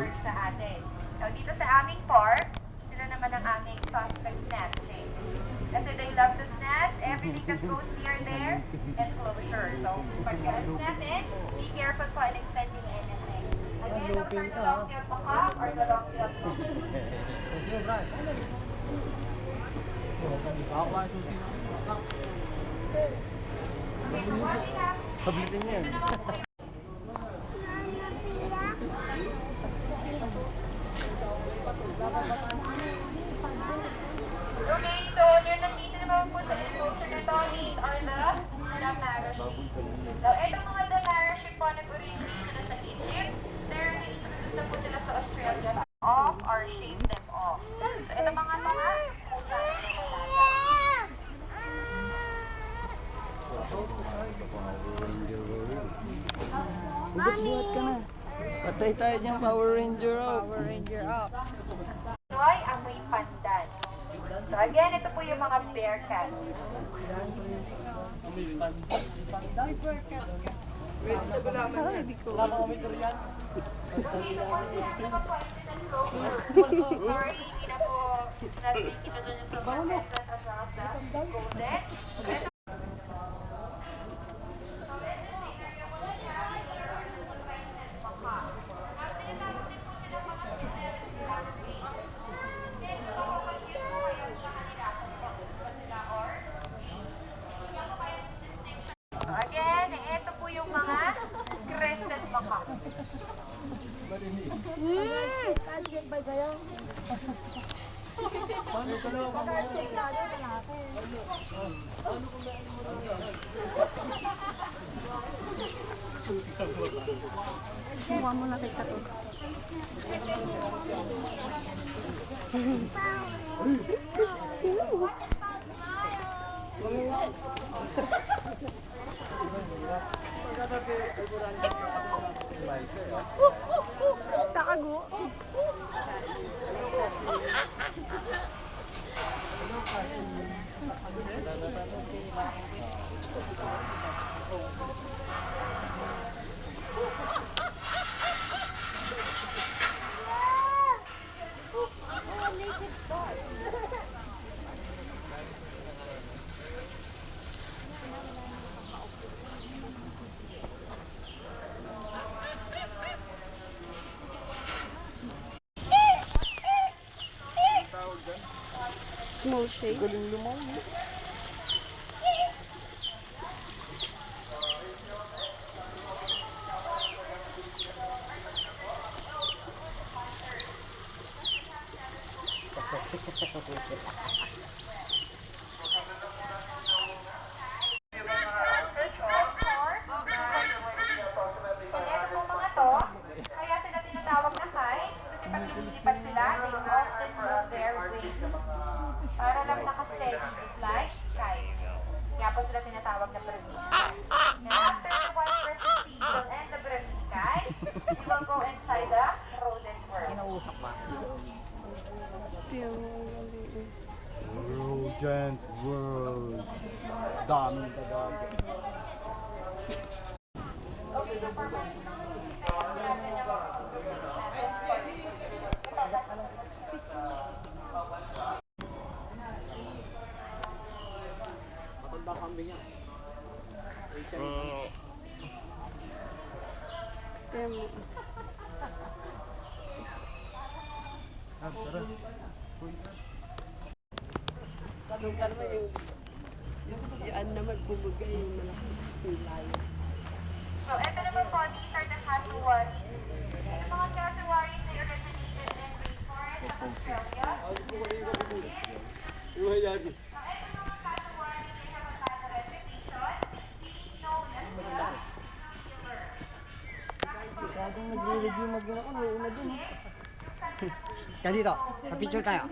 work sa atin. So, dito sa aming park, sila naman ang aming suspect snatching. Kasi they love to snatch everything that goes near their enclosure. So, pag-alis natin, be careful po in extending anything. Again, those are the long-tailed macaque or the long-tailed monkey. Pablitin yan. Okay, so yung nandito naman po sa enclosure na to, these are the Damara sheep. So, itong mga Damara sheep po nag-originate sila sa Egypt. They're na-introduce na po sila sa Australia. Off or shave them off. So, itong mga pusa Buhat ka na. Patay tayo niyang Power Ranger up. Power Ranger up. Noy, amoy pandan. So again, ito po yung mga bear cats. Sorry, hindi na po nakikita doon yung sa mga golden. So again, ito po yung mga crested macaque. Suwa mo na kay Kato. Takago. Small shade. Galing lumaw. Lilipat sila, they often move their wings para lang nakasteady, just like sky. Kaya po sila tinatawag na bravika. And after the white breasted season and the bravika, you will go inside the rodent world. Rodent world. Daming tagaga. Okay, so for my Matanda kambing yan. Lugar mo yung naman bumugay yung malaking layo. So, ito naman po, these are the casuaries. Yung mga casuaries ay originated in rainforest of Australia. Yung hayagi. So, ito mga casuaries ay have a bad reputation, being known as the killer. Kagong nagre-review mag-gina ko, nauna dun. Dito, pa-picture tayo.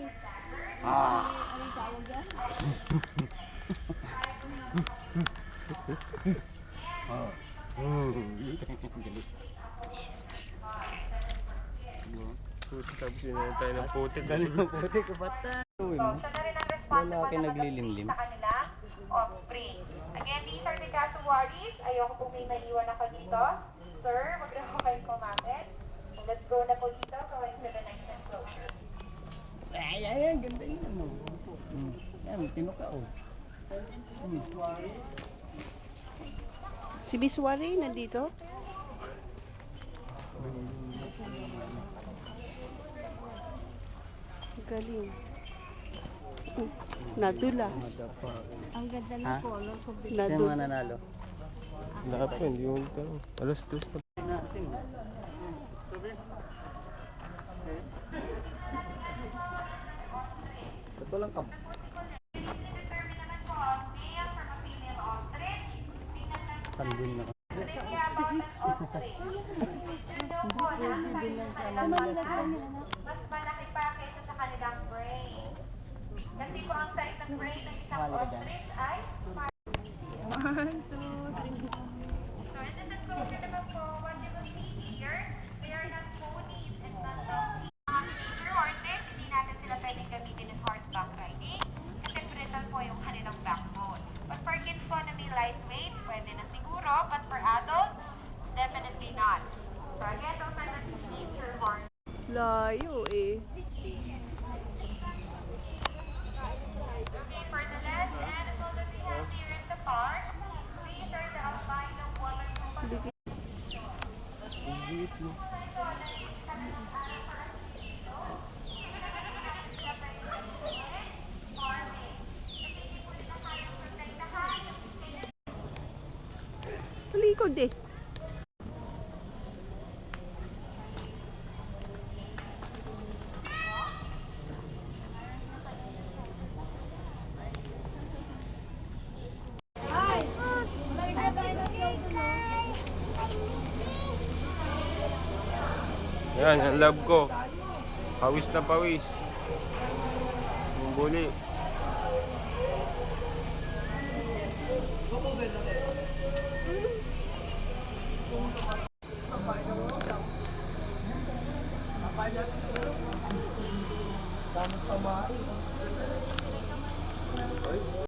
Anong tawag yan? Tapos yun na tayo ng putik. Galing ng putik, kabata. So, siya na rin ang responsible Lalaki na naglilimlim. sa kanila offspring. Again, these are the casuaries. Ayoko po may maiwan ako dito. Sir, wag na ako kayong kumapit. So, let's go na po dito. Yan, tinuka oh. Si Biswari nandito? Galing. Nadulas. Ang ganda ng Ha? color ko. Sino mga Nadulas. nanalo? Lahat po, hindi mo ito. Alas 2 na. Natin. Ito lang ka. Sandun na. Mas malaki pa kaysa sa kanilang brain. Kasi po ang size ng brain ng isang ostrich ay 1, 2, 3. So, and then the closer naman po, what you will see here, they are not ponies and not donkeys. Mga miniature horses, hindi natin sila pwedeng gamitin in horseback riding kasi brittle po yung kanilang backbone. But for kids po na may lightweight, pwede na siguro, but for adults, definitely not. So again, those are the miniature horses. Layo eh. Okay, for the last animal that we have here in the park, these are the albino woman. Talikod eh. Yan, ang love ko. Pawis na pawis. Yung buli.